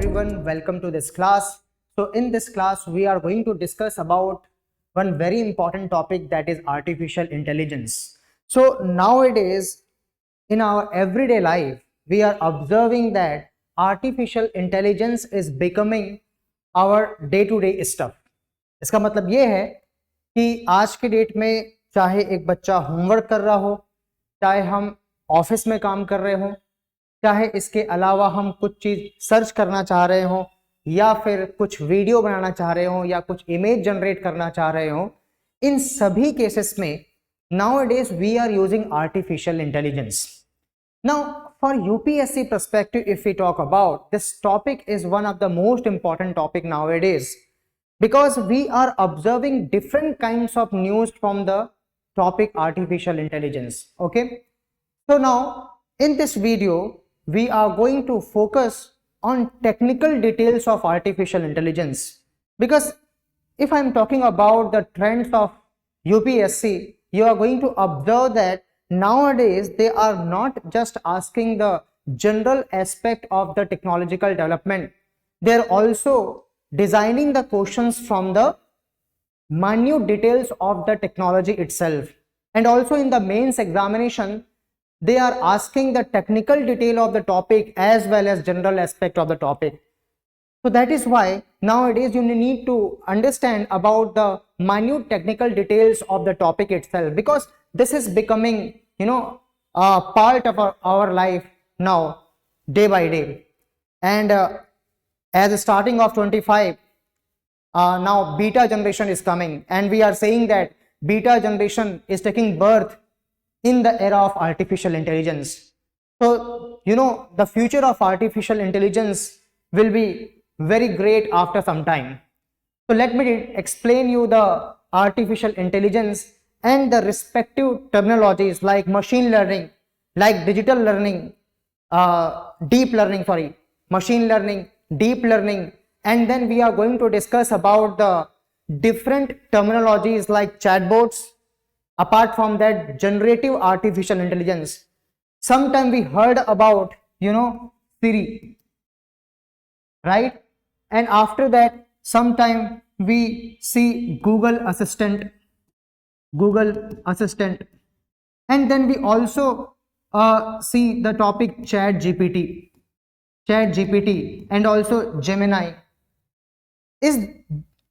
everyone, welcome to this class. So in this class we are going to discuss about one very important topic, that is artificial intelligence. So nowadays in our everyday life we are observing that artificial intelligence is becoming our day to day stuff. इसका मतलब ये है कि आज के date में चाहे एक बच्चा होमवर्क कर रहा हो, चाहे हम ऑफिस में काम कर रहे हो, चाहे इसके अलावा हम कुछ चीज सर्च करना चाह रहे हो, या फिर कुछ वीडियो बनाना चाह रहे हो, या कुछ इमेज जनरेट करना चाह रहे हो, इन सभी केसेस में nowadays we are using artificial intelligence. Now for UPSC perspective, if we talk about this topic, is one of the most important topic nowadays, because we are observing different kinds of news from the topic artificial intelligence. Okay, so now in this video we are going to focus on technical details of artificial intelligence, because if I am talking about the trends of UPSC, you are going to observe that nowadays they are not just asking the general aspect of the technological development, they are also designing the questions from the minute details of the technology itself. And also in the mains examination they are asking the technical detail of the topic as well as general aspect of the topic. So that is why nowadays you need to understand about the minute technical details of the topic itself, because this is becoming, a part of our life now, day by day. And as starting of 25, now beta generation is coming, and we are saying that beta generation is taking birth in the era of artificial intelligence. So the future of artificial intelligence will be very great after some time. So let me explain you the artificial intelligence and the respective terminologies like machine learning, like digital learning, machine learning, deep learning, and then we are going to discuss about the different terminologies like chatbots. Apart from that, generative artificial intelligence. Sometime we heard about, Siri, right? And after that, sometime we see Google Assistant, and then we also see the topic ChatGPT, and also Gemini. Is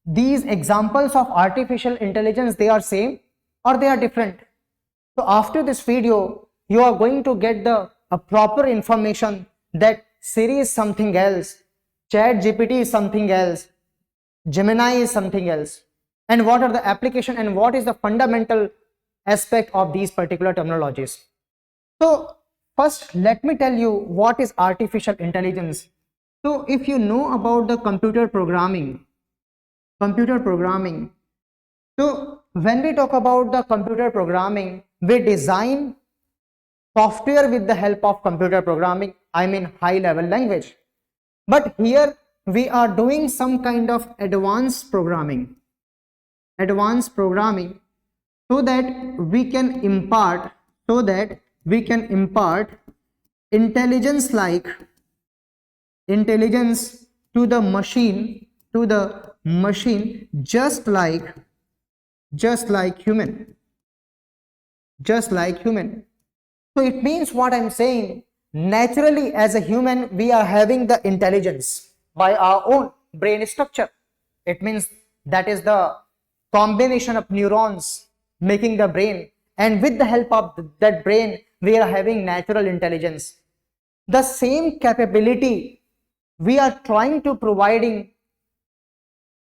these examples of artificial intelligence, they are same or they are different? So after this video you are going to get the proper information that Siri is something else, ChatGPT is something else, Gemini is something else, and what are the application and what is the fundamental aspect of these particular terminologies. So first let me tell you what is artificial intelligence. So if you know about the computer programming, so when we talk about the computer programming, we design software with the help of computer programming, I mean high level language. But here we are doing some kind of advanced programming, so that we can impart intelligence to the machine, just like human. So it means, what I'm saying, naturally as a human we are having the intelligence by our own brain structure. It means that is the combination of neurons making the brain, and with the help of that brain we are having natural intelligence. The same capability we are trying to providing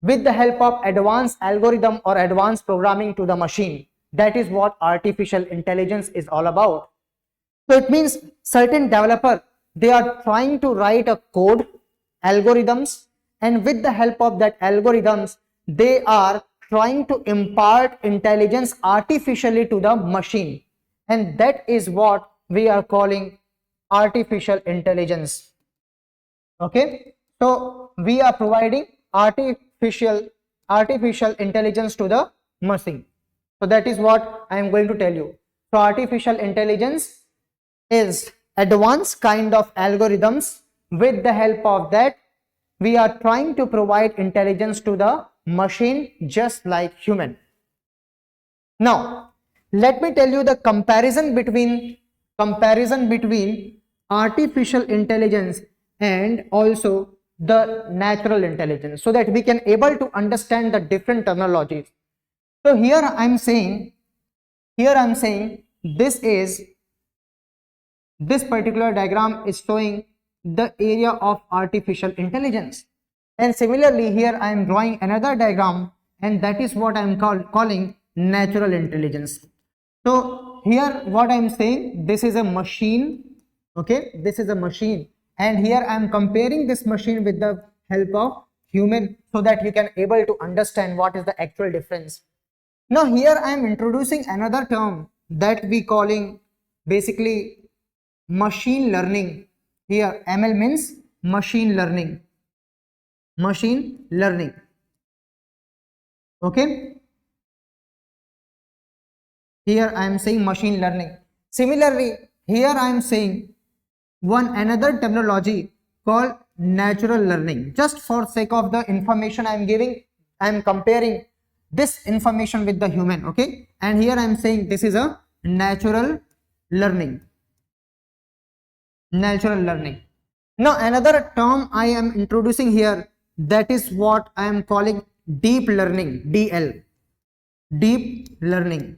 with the help of advanced algorithm or advanced programming to the machine. That is what artificial intelligence is all about. So it means certain developer, they are trying to write a code, algorithms, and with the help of that algorithms they are trying to impart intelligence artificially to the machine, and that is what we are calling artificial intelligence. Okay, so we are providing artificial intelligence to the machine. So that is what I am going to tell you. So artificial intelligence is advanced kind of algorithms with the help of that we are trying to provide intelligence to the machine just like human. Now, let me tell you the comparison between artificial intelligence and also the natural intelligence, so that we can able to understand the different terminologies. So here I'm saying this particular diagram is showing the area of artificial intelligence, and similarly here I am drawing another diagram, and that is what I am calling natural intelligence. So here what I am saying, this is a machine, okay, this is a machine, and here I am comparing this machine with the help of human, so that you can able to understand what is the actual difference. Now here I am introducing another term that we calling basically machine learning. Here ML means machine learning. Okay, here I am saying machine learning. Similarly here I am saying another terminology called natural learning. Just for sake of the information I am giving, I am comparing this information with the human, okay, and here I am saying this is a natural learning. Now another term I am introducing here, that is what I am calling deep learning, DL, deep learning,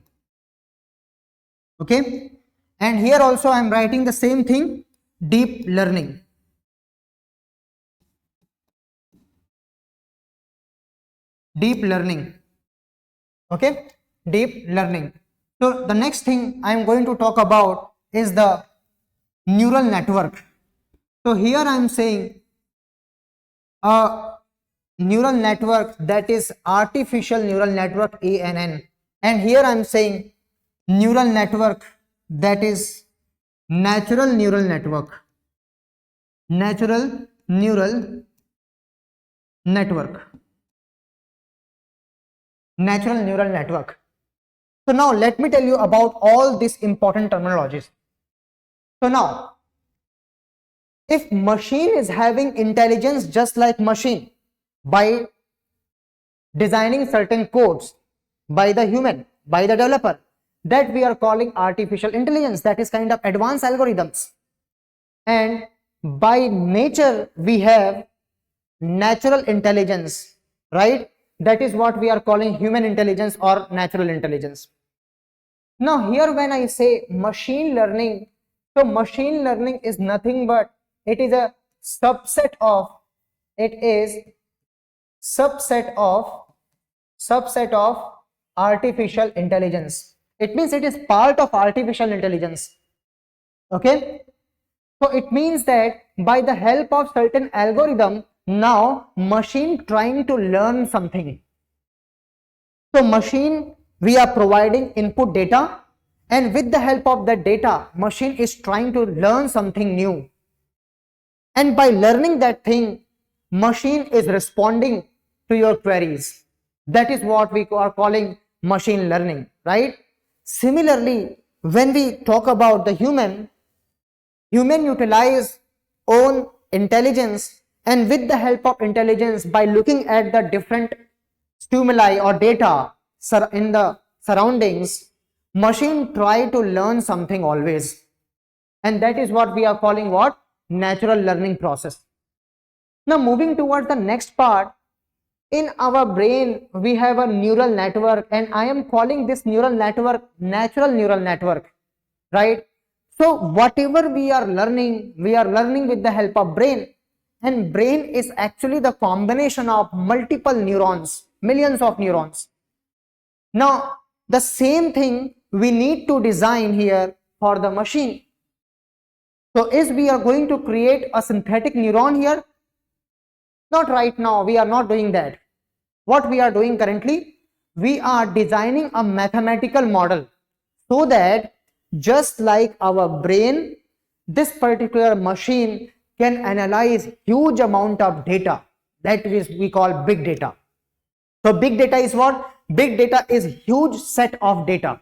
okay, and here also I am writing the same thing, deep learning. Okay, deep learning. So the next thing I am going to talk about is the neural network. So here I am saying a neural network, that is artificial neural network, ANN, and here I am saying neural network, that is natural neural network. So now let me tell you about all these important terminologies. So now, if machine is having intelligence just like machine by designing certain codes by the human, by the developer, that we are calling artificial intelligence, that is kind of advanced algorithms. And by nature we have natural intelligence, right? That is what we are calling human intelligence or natural intelligence. Now here when I say machine learning, so machine learning is nothing but it is a subset of artificial intelligence. It means it is part of artificial intelligence. Okay, so it means that by the help of certain algorithm, now machine trying to learn something. So machine, we are providing input data, and with the help of that data, machine is trying to learn something new, and by learning that thing, machine is responding to your queries. That is what we are calling machine learning, right? Similarly, when we talk about the human utilize own intelligence, and with the help of intelligence, by looking at the different stimuli or data in the surroundings, machine try to learn something always, and that is what we are calling what? Natural learning process. Now moving towards the next part, in our brain we have a neural network, and I am calling this neural network natural neural network, right? So whatever we are learning with the help of brain, and brain is actually the combination of multiple neurons, millions of neurons. Now the same thing we need to design here for the machine. So is we are going to create a synthetic neuron here? Not right now, we are not doing that. What we are doing currently, we are designing a mathematical model, so that just like our brain, this particular machine can analyze huge amount of data, that is we call big data. So big data is what? Big data is huge set of data,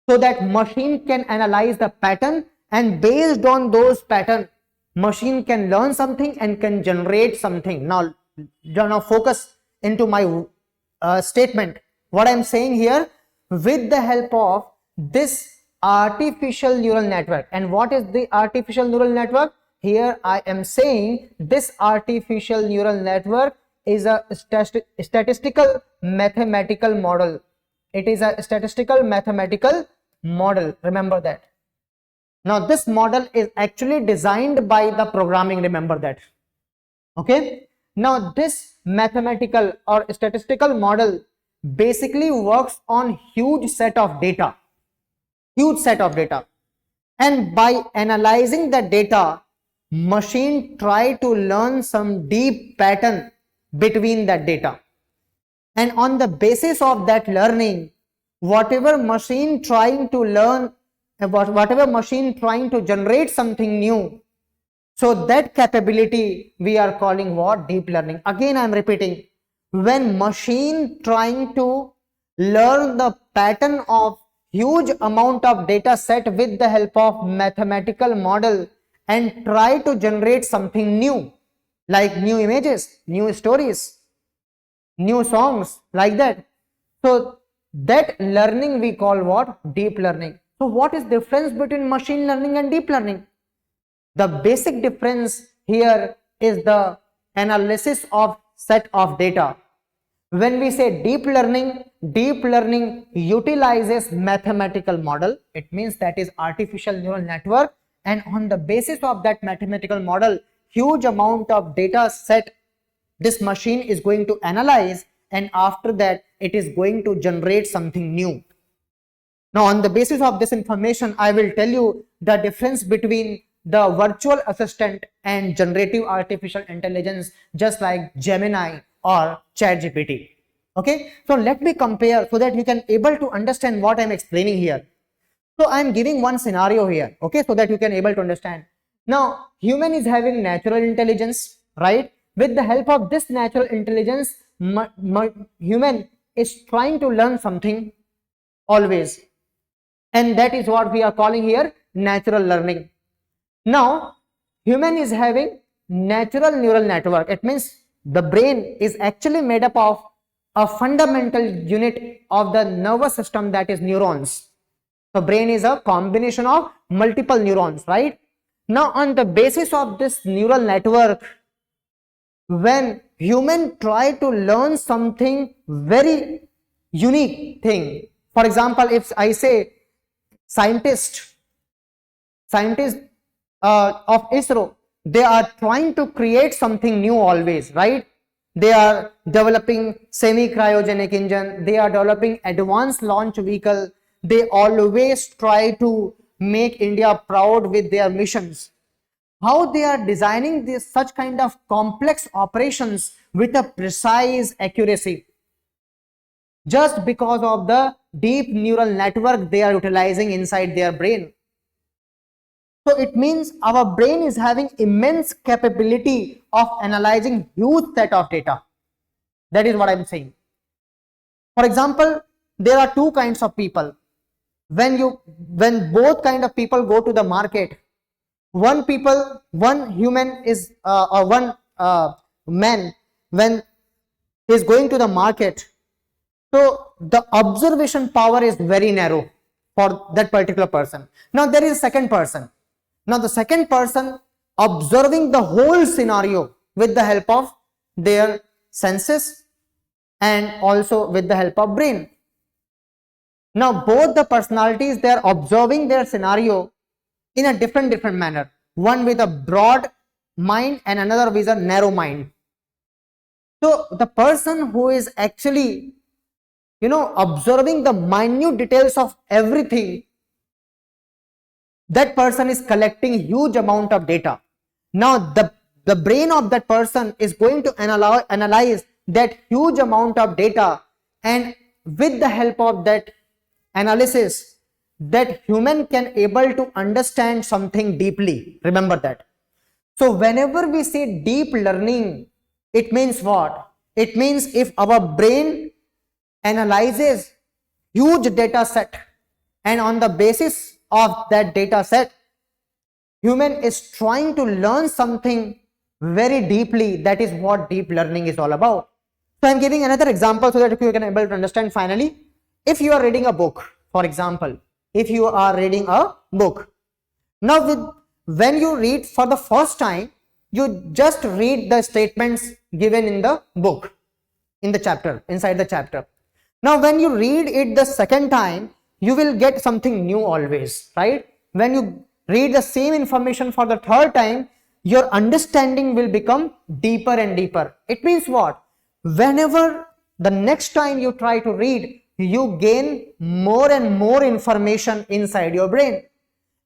so that machine can analyze the pattern, and based on those pattern, machine can learn something and can generate something. Now focus into my statement. What I'm saying here, with the help of this artificial neural network. And what is the artificial neural network? Here I am saying this artificial neural network is a statistical mathematical model. It is a statistical mathematical model. Remember that. Now this model is actually designed by the programming. Remember that. Okay. Now this mathematical or statistical model basically works on huge set of data. And by analyzing the data, machine try to learn some deep pattern between that data. And on the basis of that learning, whatever machine trying to learn, whatever machine trying to generate something new, so that capability we are calling what? Deep learning. Again I am repeating, when machine trying to learn the pattern of huge amount of data set with the help of mathematical model and try to generate something new, like new images, new stories, new songs, like that. So that learning we call what? Deep learning. So what is difference between machine learning and deep learning? The basic difference here is the analysis of set of data. When we say deep learning utilizes mathematical model. It means that is artificial neural network, and on the basis of that mathematical model, huge amount of data set this machine is going to analyze, and after that it is going to generate something new. Now on the basis of this information, I will tell you the difference between the virtual assistant and generative artificial intelligence, just like Gemini or ChatGPT. Okay, so let me compare so that you can able to understand what I am explaining here. So I am giving one scenario here, okay, so that you can able to understand. Now human is having natural intelligence, right? With the help of this natural intelligence, human is trying to learn something always, and that is what we are calling here natural learning. Now human is having natural neural network. It means the brain is actually made up of a fundamental unit of the nervous system, that is neurons. So brain is a combination of multiple neurons, right? Now on the basis of this neural network, when human try to learn something very unique thing, for example, if I say scientists of ISRO, they are trying to create something new always, right? They are developing semi-cryogenic engine, they are developing advanced launch vehicle, they always try to make India proud with their missions. How they are designing this such kind of complex operations with a precise accuracy? Just because of the deep neural network they are utilizing inside their brain. So it means our brain is having immense capability of analyzing huge set of data. That is what I am saying. For example, there are two kinds of people. When both kind of people go to the market, one human is or one man, when is going to the market, so the observation power is very narrow for that particular person. Now there is a second person. Now the second person observing the whole scenario with the help of their senses and also with the help of brain. Now both the personalities, they are observing their scenario in a different manner. One with a broad mind and another with a narrow mind. So the person who is actually observing the minute details of everything, that person is collecting huge amount of data. Now the brain of that person is going to analyze that huge amount of data, and with the help of that analysis, that human can able to understand something deeply. Remember that. So whenever we say deep learning, it means what? It means if our brain analyzes huge data set, and on the basis of that data set, human is trying to learn something very deeply. That is what deep learning is all about. So I'm giving another example so that you can able to understand finally. If you are reading a book, for example, if you are reading a book, now when you read for the first time, you just read the statements given in the book, in the chapter, inside the chapter. Now when you read it the second time, you will get something new always, right? When you read the same information for the third time, your understanding will become deeper and deeper. It means what? Whenever the next time you try to read, you gain more and more information inside your brain.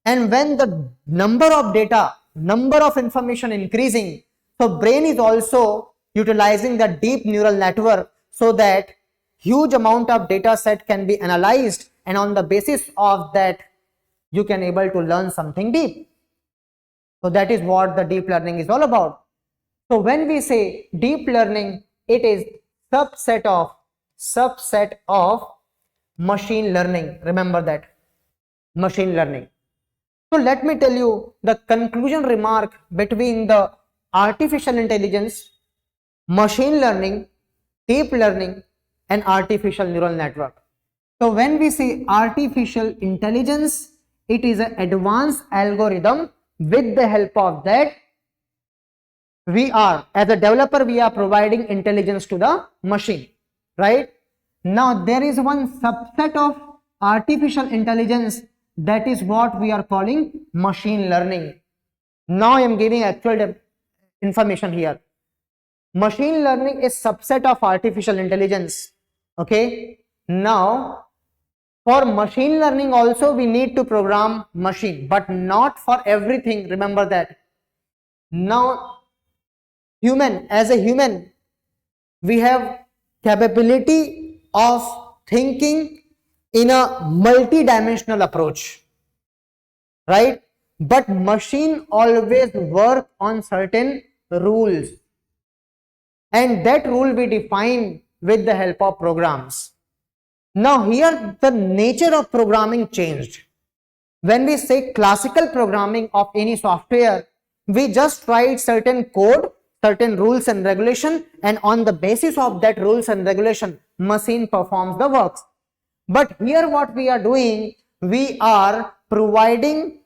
And when the number of data, number of information increasing, so brain is also utilizing the deep neural network so that huge amount of data set can be analyzed, and on the basis of that you can able to learn something deep. So that is what the deep learning is all about. So when we say deep learning, it is subset of machine learning. Remember that, machine learning. So let me tell you the conclusion remark between the artificial intelligence, machine learning, deep learning and artificial neural network. So when we say artificial intelligence, it is an advanced algorithm. With the help of that, we are, as a developer, we are providing intelligence to the machine, right? Now there is one subset of artificial intelligence, that is what we are calling machine learning. Now I am giving actual information here. Machine learning is subset of artificial intelligence. Okay, now for machine learning also we need to program machine, but not for everything. Remember that. Now human, as a human, we have capability of thinking in a multi-dimensional approach, right? But machine always work on certain rules, and that rule we define with the help of programs. Now here the nature of programming changed. When we say classical programming of any software, we just write certain code, certain rules and regulation, and on the basis of that rules and regulation, machine performs the works. But here what we are doing, we are providing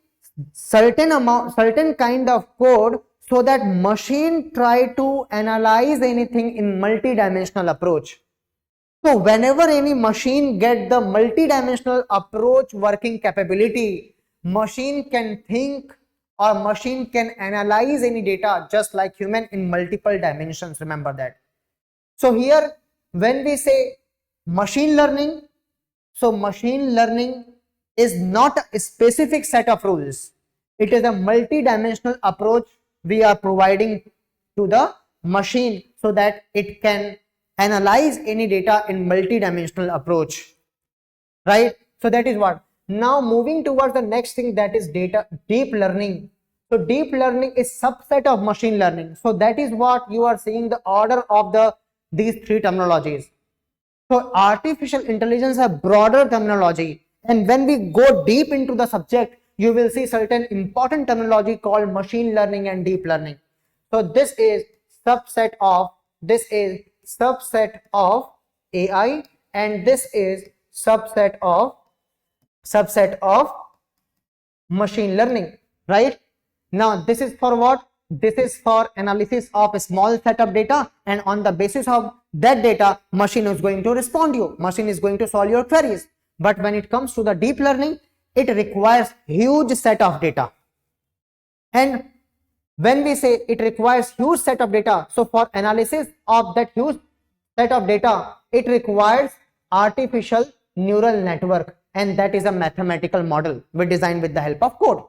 certain kind of code so that machine try to analyze anything in multi-dimensional approach. So whenever any machine get the multi-dimensional approach working capability, machine can think or machine can analyze any data just like human in multiple dimensions. Remember that. So here when we say machine learning, so machine learning is not a specific set of rules. It is a multi-dimensional approach we are providing to the machine so that it can analyze any data in multi-dimensional approach, right? So that is what. Now moving towards the next thing, that is deep learning. So deep learning is subset of machine learning. So that is what you are seeing, the order of these three terminologies. So artificial intelligence is a broader terminology, and when we go deep into the subject, you will see certain important terminology called machine learning and deep learning. So this is subset of AI, and this is subset of machine learning, right? Now this is for what? This is for analysis of a small set of data, and on the basis of that data, machine is going to respond to you, machine is going to solve your queries. But when it comes to the deep learning, it requires huge set of data. And when we say it requires huge set of data, so for analysis of that huge set of data, it requires artificial neural network, and that is a mathematical model we designed with the help of code.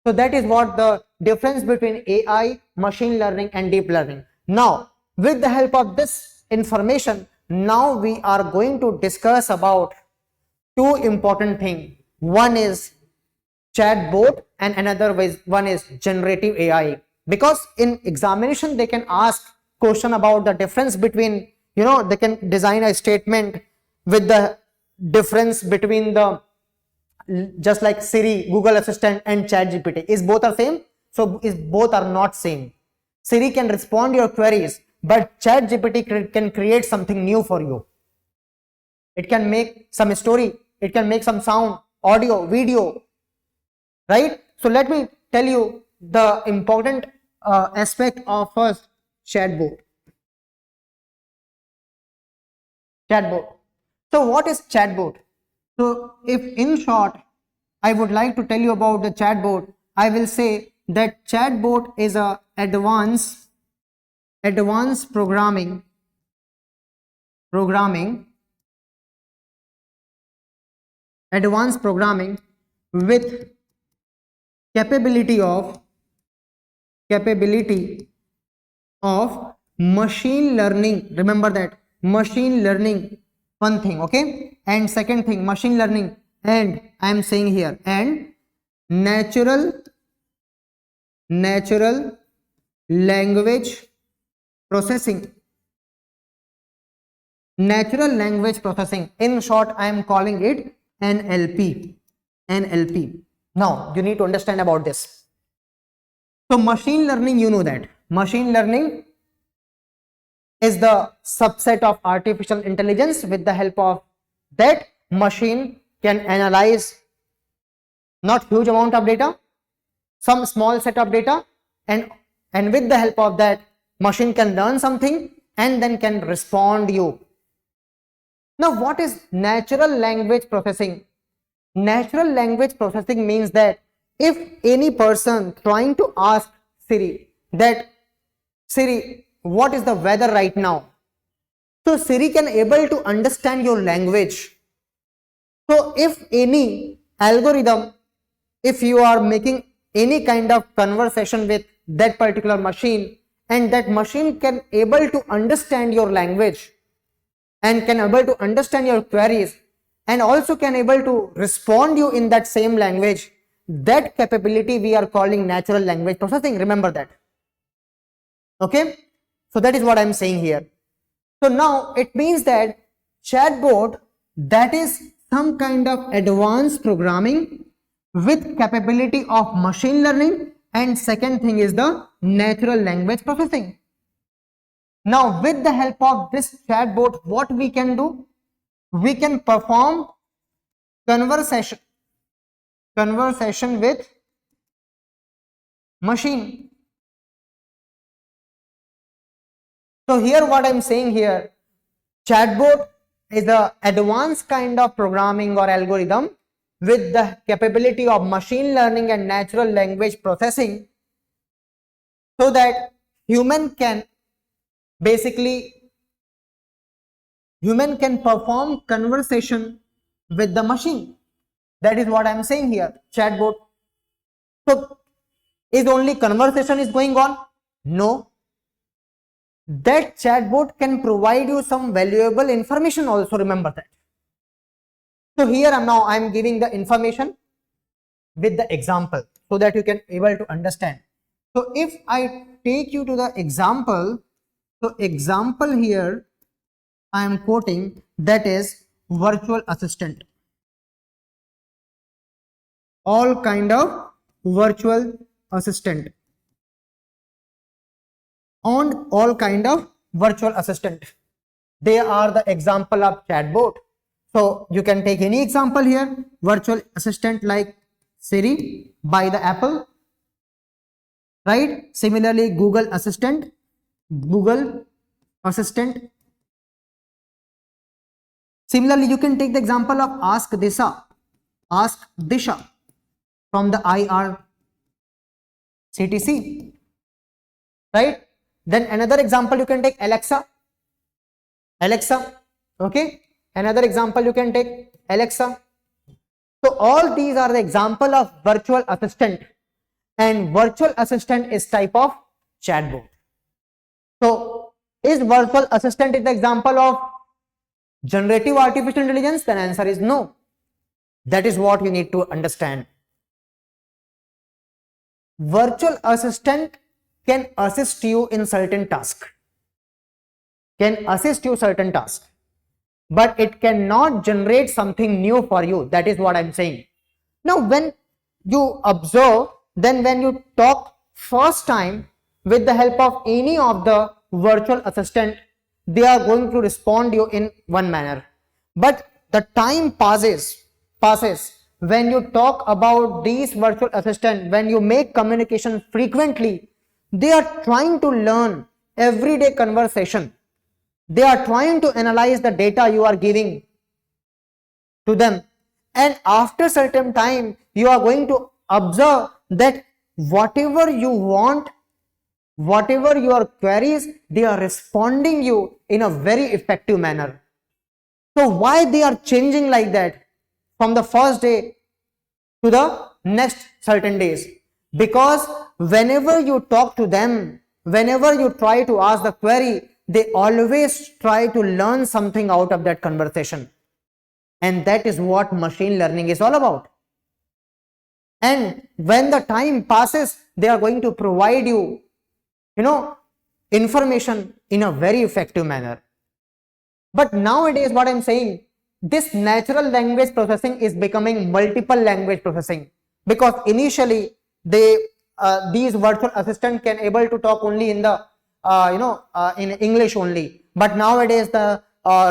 So that is what the difference between AI, machine learning and deep learning. Now with the help of this information, now we are going to discuss about two important things. One is chatbot and another one is generative AI, because in examination they can ask question about the difference between, they can design a statement with the difference between the just like Siri, Google Assistant and ChatGPT. Is both are same? So is both are not same. Siri can respond your queries, but ChatGPT can create something new for you. It can make some story, it can make some sound, audio, video, right? So let me tell you the important aspect of first chatbot. Chatbot. So what is chatbot? So if in short, I would like to tell you about the chatbot, I will say that chatbot is a advanced programming with capability of machine learning. Remember that machine learning, one thing, okay, and second thing machine learning, and I am saying here, and natural language processing. Natural language processing, in short I am calling it NLP. Now you need to understand about this. So machine learning, you know that machine learning is the subset of artificial intelligence. With the help of that, machine can analyze not huge amount of data, some small set of data, and with the help of that, machine can learn something and then can respond you. Now what is natural language processing? Natural language processing means that if any person trying to ask Siri that, Siri, what is the weather right now? So Siri can able to understand your language. So if any algorithm, if you are making any kind of conversation with that particular machine, and that machine can able to understand your language and can able to understand your queries and also can able to respond you in that same language, that capability we are calling natural language processing. Remember that. Okay, so that is what I am saying here. So now it means that chatbot, that is some kind of advanced programming with capability of machine learning, and second thing is the natural language processing. Now with the help of this chatbot, what we can do? We can perform conversation with machine. So here what I am saying here, chatbot is a advanced kind of programming or algorithm with the capability of machine learning and natural language processing, so that human can perform conversation with the machine. That is what I am saying here, chatbot. So is only conversation is going on? No. That chatbot can provide you some valuable information also, remember that. So here I am giving the information with the example so that you can able to understand. So if I take you to the example, so example here I am quoting, that is virtual assistant. All kind of virtual assistant. On all kind of virtual assistant, they are the example of chatbot. So you can take any example here, virtual assistant like Siri by the Apple, right? Similarly Google Assistant. Similarly you can take the example of Ask Disha from the IRCTC, right? Then another example you can take Alexa, okay? Another example you can take Alexa. So all these are the example of virtual assistant, and virtual assistant is type of chatbot. So is virtual assistant is the example of generative artificial intelligence? Then answer is no. That is what you need to understand. Virtual assistant can assist you in certain tasks, but it cannot generate something new for you. That is what I am saying. Now when you observe, then when you talk first time with the help of any of the virtual assistant, they are going to respond you in one manner. But the time passes when you talk about these virtual assistant, when you make communication frequently, they are trying to learn everyday conversation. They are trying to analyze the data you are giving to them, and after certain time you are going to observe that whatever you want, whatever your queries, they are responding you in a very effective manner. So why they are changing like that from the first day to the next certain days? Because whenever you talk to them, whenever you try to ask the query, they always try to learn something out of that conversation. And that is what machine learning is all about. And when the time passes, they are going to provide you, information in a very effective manner. But nowadays, what I'm saying, this natural language processing is becoming multiple language processing, because initially these virtual assistant can able to talk only in the in English only, but nowadays the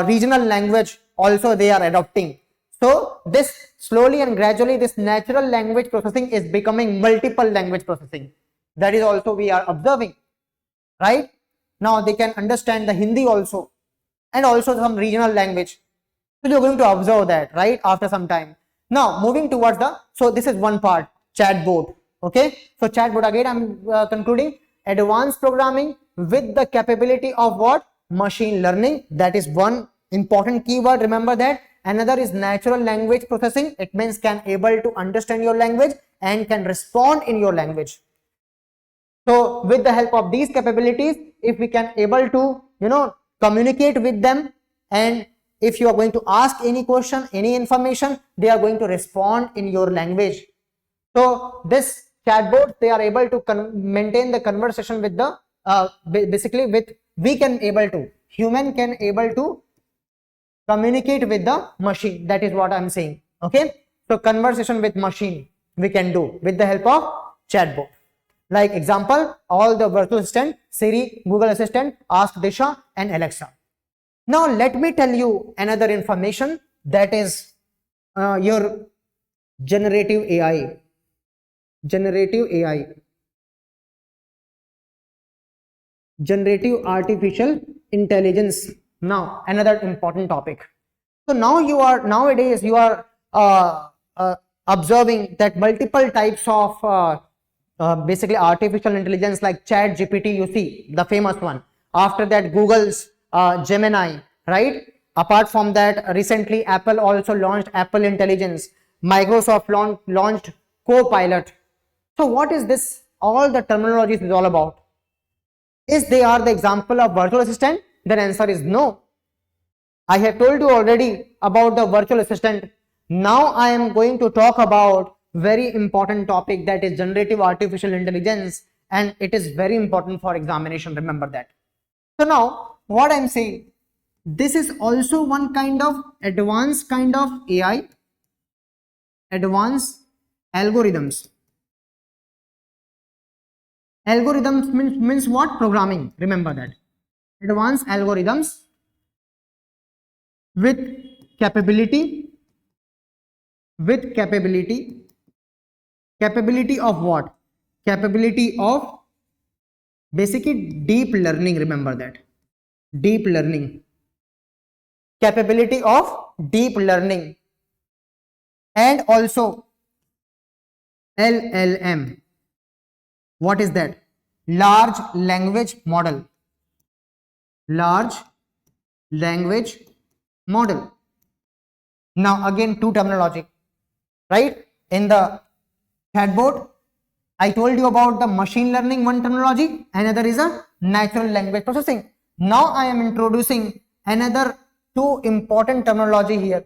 regional language also they are adopting. So this slowly and gradually this natural language processing is becoming multiple language processing. That is also we are observing, right? Now they can understand the Hindi also, and also some regional language. So you're going to observe that, right, after some time. Now moving towards so this is one part, chatbot. Okay, so chatbot, again I'm concluding, advanced programming with the capability of what? Machine learning. That is one important keyword, remember that. Another is natural language processing. It means can able to understand your language and can respond in your language. So with the help of these capabilities, if we can able to communicate with them, and if you are going to ask any question, any information, they are going to respond in your language. So this chatbot, they are able to maintain the conversation with the basically with human can able to communicate with the machine. That is what I'm saying. Okay, so conversation with machine we can do with the help of chatbot. Like example, all the virtual assistant, Siri, Google Assistant, Ask Disha and Alexa. Now let me tell you another information, that is your generative AI. Generative AI, generative artificial intelligence. Now another important topic. So now nowadays you are observing that multiple types of basically artificial intelligence, like ChatGPT, you see the famous one. After that, Google's Gemini, right? Apart from that, recently Apple also launched Apple Intelligence. Microsoft launched Copilot. So what is this? All the terminologies is all about. Is they are the example of virtual assistant? Then answer is no. I have told you already about the virtual assistant. Now I am going to talk about very important topic, that is generative artificial intelligence, and it is very important for examination, remember that. So now what I'm saying, this is also one kind of advanced kind of AI, advanced algorithms. Algorithms means what? Programming, remember that. Advanced algorithms with capability of what? Capability of basically deep learning, remember that. Deep learning, capability of deep learning, and also LLM. What is that? Large language model. Large language model. Now again two terminology, right? In the chatbot, I told you about the machine learning, one terminology, another is a natural language processing. Now I am introducing another two important terminology here.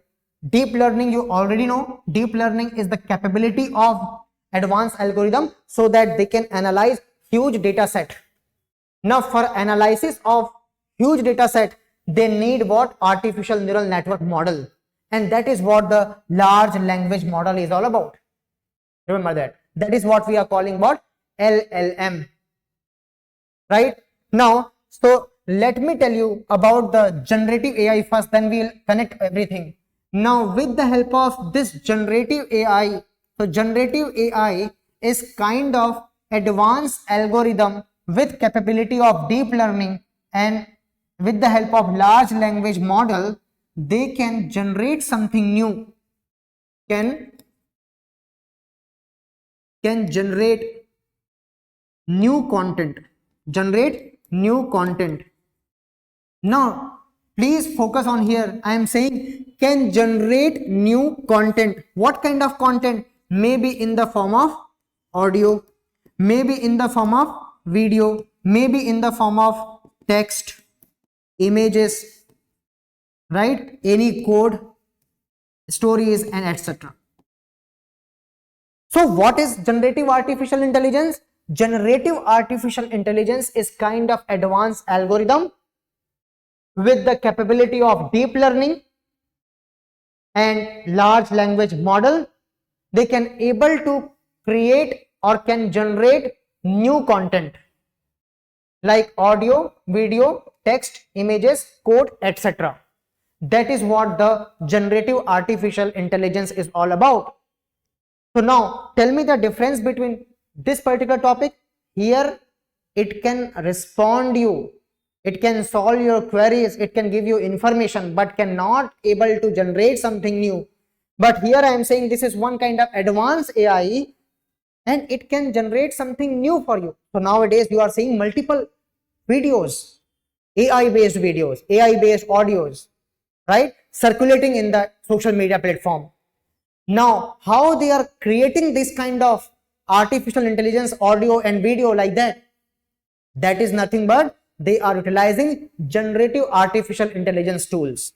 Deep learning, you already know. Deep learning is the capability of advanced algorithm so that they can analyze huge data set. Now for analysis of huge data set, they need what? Artificial neural network model, and that is what the large language model is all about. Remember that. That is what we are calling what? LLM. Right? Now, so let me tell you about the generative AI first, then we'll connect everything. Now, with the help of this generative AI, so generative AI is kind of advanced algorithm with capability of deep learning, and with the help of large language model, they can generate something new, can generate new content, generate new content. Now, please focus on here. I am saying can generate new content. What kind of content? Maybe in the form of audio, maybe in the form of video, maybe in the form of text, images, right? Any code, stories, and etc. So what is generative artificial intelligence? Generative artificial intelligence is kind of advanced algorithm with the capability of deep learning and large language model. They can able to create or can generate new content like audio, video, text, images, code, etc. That is what the generative artificial intelligence is all about. So now tell me the difference between this particular topic. Here it can respond you, it can solve your queries, it can give you information, but cannot able to generate something new. But here I am saying this is one kind of advanced AI and it can generate something new for you. So nowadays you are seeing multiple videos, AI based videos, AI based audios, right, circulating in the social media platform. Now, how they are creating this kind of artificial intelligence audio and video like that? That is nothing but they are utilizing generative artificial intelligence tools.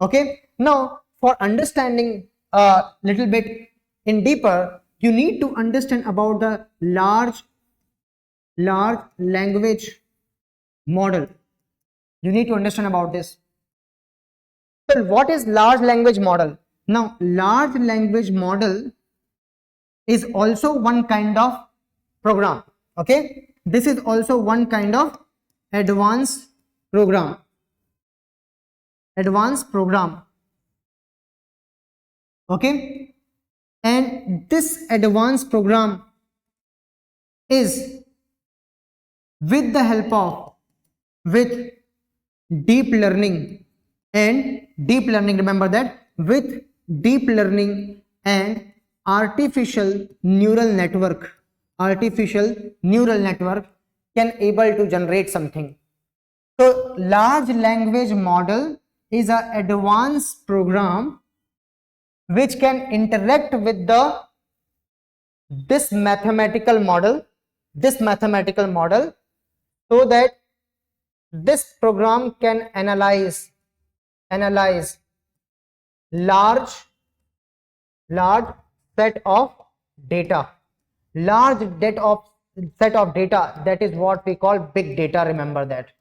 Okay. Now, for understanding a little bit in deeper, you need to understand about the large language model. You need to understand about this. So, what is large language model? Now, large language model is also one kind of program. Okay, this is also one kind of advanced program. Okay, and this advanced program is with the help of deep learning and remember that, with deep learning and artificial neural network can able to generate something. So large language model is an advanced program which can interact with this mathematical model, so that this program can analyze large set of data, that is what we call big data. Remember that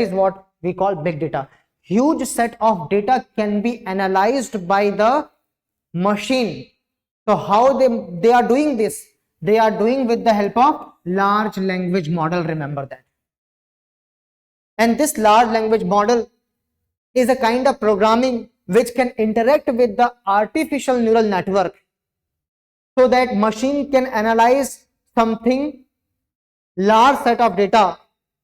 is what we call big data. Huge set of data can be analyzed by the machine. So how they are doing this? They are doing with the help of large language model. Remember that. And this large language model is a kind of programming which can interact with the artificial neural network, so that machine can analyze something large set of data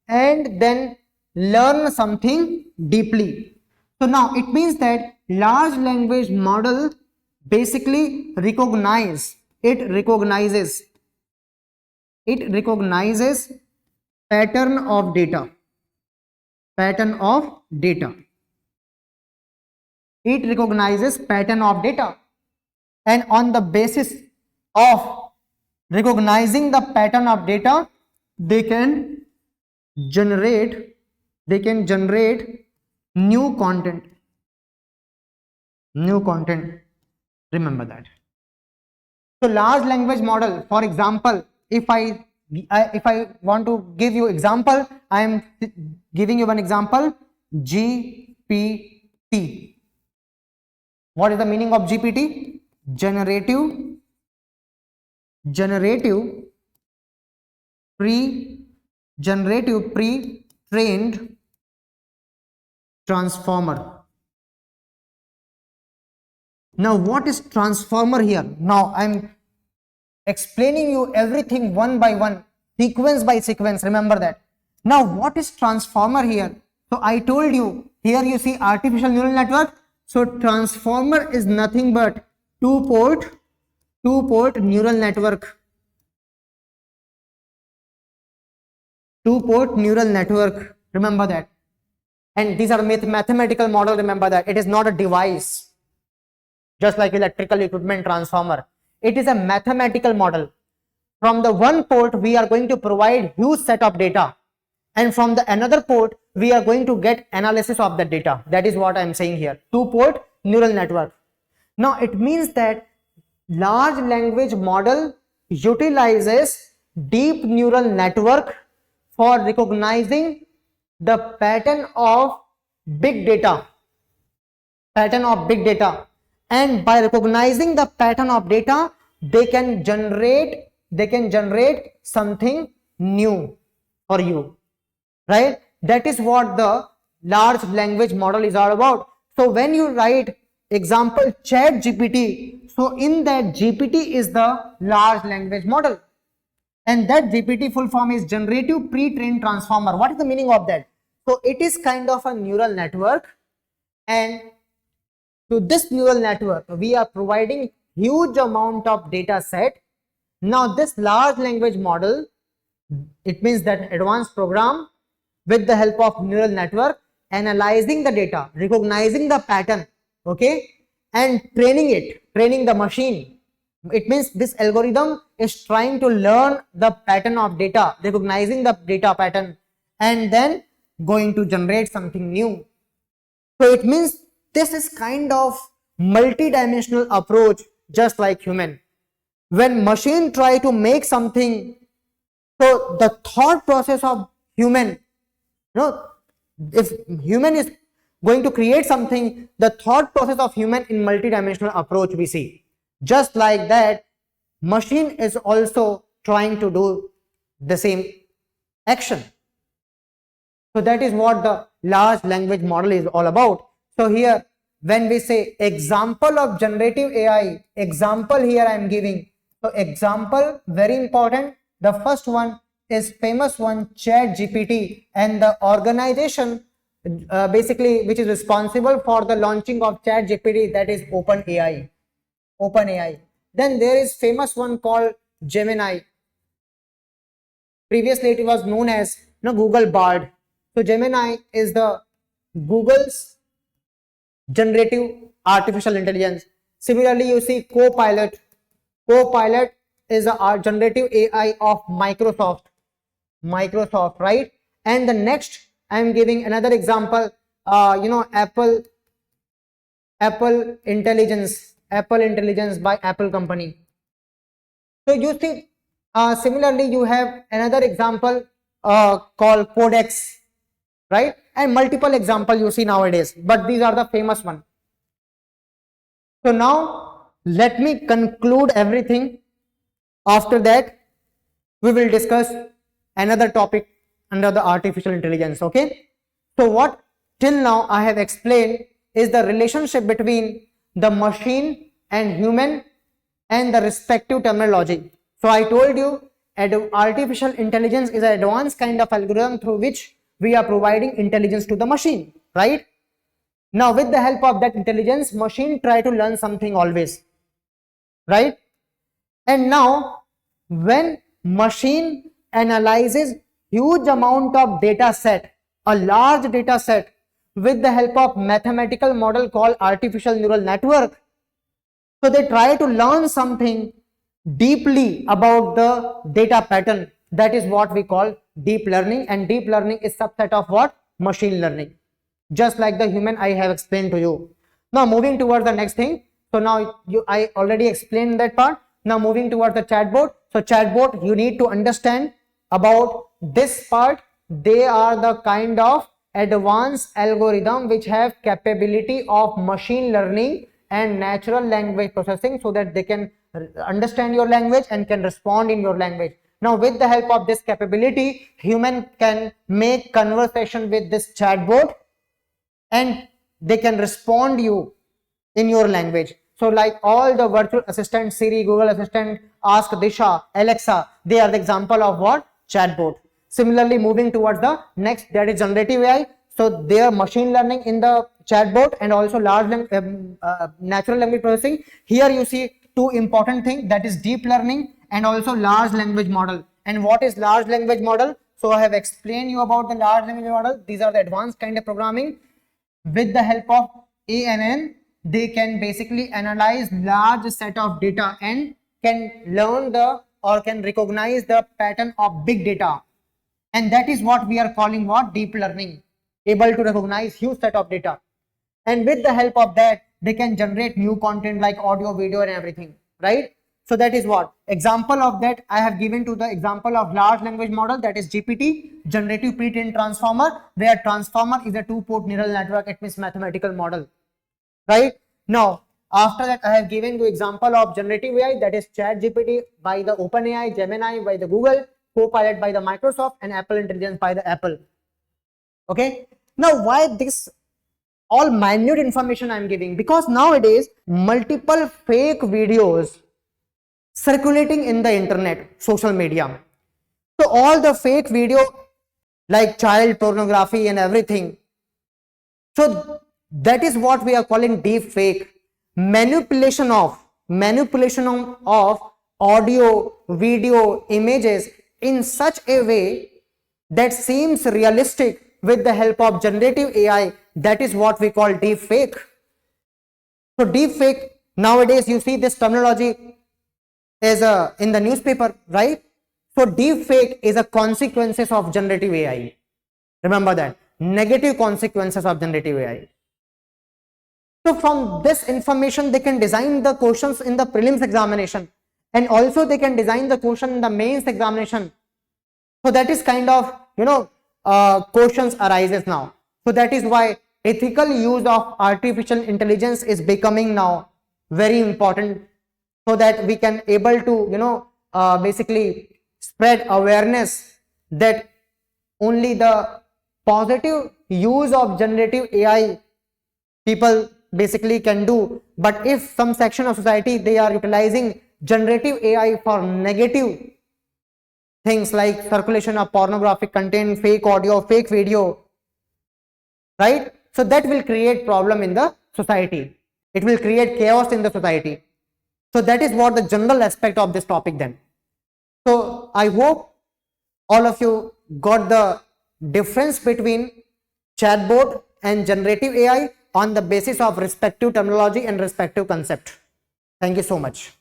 and then learn something deeply. So now it means that large language model basically recognizes pattern of data. It recognizes pattern of data, and on the basis of recognizing the pattern of data, they can generate new content. Remember that. So large language model, for example, if I want to give you example, I am giving you one example, GPT. What is the meaning of GPT? Generative generative pre-trained transformer. Now what is transformer here? Now I'm explaining you everything one by one, sequence by sequence, remember that. Now what is transformer here? So I told you, here you see artificial neural network. So transformer is nothing but two-port neural network. Two-port neural network, remember that. And these are mathematical model, remember that. It is not a device, just like electrical equipment transformer. It is a mathematical model. From the one port, we are going to provide huge set of data. And from the another port, we are going to get analysis of the data. That is what I am saying here. Two-port neural network. Now, it means that large language model utilizes deep neural network for recognizing the pattern of big data. And by recognizing the pattern of data, they can generate something new for you, right? That is what the large language model is all about. So when you write example ChatGPT, so in that GPT is the large language model, and that GPT full form is generative pre-trained transformer. What is the meaning of that? So it is kind of a neural network, and to this neural network we are providing huge amount of data set. Now this large language model, it means that advanced program with the help of neural network, analyzing the data, recognizing the pattern, okay, and training the machine. It means this algorithm is trying to learn the pattern of data, recognizing the data pattern, and then going to generate something new. So it means this is kind of multi-dimensional approach, just like human. When machine try to make something, so the thought process of human, if human is going to create something, the thought process of human in multi-dimensional approach we see. Just like that, machine is also trying to do the same action. So that is what the large language model is all about. So here when we say example of generative AI, example here I am giving. So example, very important. The first one is famous one, ChatGPT, and the organization basically which is responsible for the launching of ChatGPT, that is OpenAI. Then there is famous one called Gemini. Previously it was known as Google Bard. So Gemini is the Google's generative artificial intelligence. Similarly, you see Copilot. Copilot is a generative AI of Microsoft, right? And the next I am giving another example, Apple Intelligence by Apple company. So you see, similarly you have another example called Codex, right? And multiple example you see nowadays, but these are the famous one. So now let me conclude everything. After that we will discuss another topic under the artificial intelligence. Okay, so what till now I have explained is the relationship between the machine and human and the respective terminology. So I told you artificial intelligence is an advanced kind of algorithm through which we are providing intelligence to the machine, right? Now with the help of that intelligence, machine try to learn something always, right? And now when machine analyzes huge amount of data set, a large data set, with the help of mathematical model called artificial neural network, so they try to learn something deeply about the data pattern. That is what we call deep learning, and deep learning is subset of what? Machine learning, just like the human I have explained to you. Now moving towards the next thing. So now I already explained that part. Now moving towards the chatbot. So chatbot, you need to understand about this part. They are the kind of advanced algorithm which have capability of machine learning and natural language processing, so that they can understand your language and can respond in your language. Now with the help of this capability, human can make conversation with this chatbot and they can respond you in your language. So like all the virtual assistant, Siri, Google Assistant, Ask Disha, Alexa, they are the example of what? Chatbot. Similarly, moving towards the next, that is generative AI. So they are machine learning in the chatbot and also natural language processing. Here you see two important things, that is deep learning and also large language model. And what is large language model? So I have explained you about the large language model. These are the advanced kind of programming. With the help of ANN, they can basically analyze large set of data and can learn the or can recognize the pattern of big data, and that is what we are calling what? Deep learning, able to recognize huge set of data. And with the help of that, they can generate new content like audio, video and everything, right? So that is what example of that I have given to the example of large language model, that is GPT, generative pre-trained transformer, where transformer is a two-port neural network. It means mathematical model, right? Now after that, I have given you example of generative AI, that is ChatGPT by the OpenAI, Gemini by the Google, Copilot by the Microsoft, and Apple Intelligence by the Apple. Okay, now why this all minute information I am giving? Because nowadays multiple fake videos circulating in the internet, social media. So all the fake video like child pornography and everything. So that is what we are calling deep fake. Manipulation of audio, video, images in such a way that seems realistic with the help of generative AI. That is what we call deep fake. So deep fake, nowadays you see this terminology is in the newspaper, right? So deep fake is a consequences of generative AI. Remember that, negative consequences of generative AI. So from this information, they can design the questions in the prelims examination, and also they can design the question in the mains examination. So that is kind of, questions arises now. So that is why ethical use of artificial intelligence is becoming now very important, so that we can able to, basically spread awareness that only the positive use of generative AI people basically can do. But if some section of society, they are utilizing generative AI for negative things like circulation of pornographic content, fake audio, fake video, right? So that will create problem in the society. It will create chaos in the society. So that is what the general aspect of this topic then. So I hope all of you got the difference between chatbot and generative AI on the basis of respective terminology and respective concept. Thank you so much.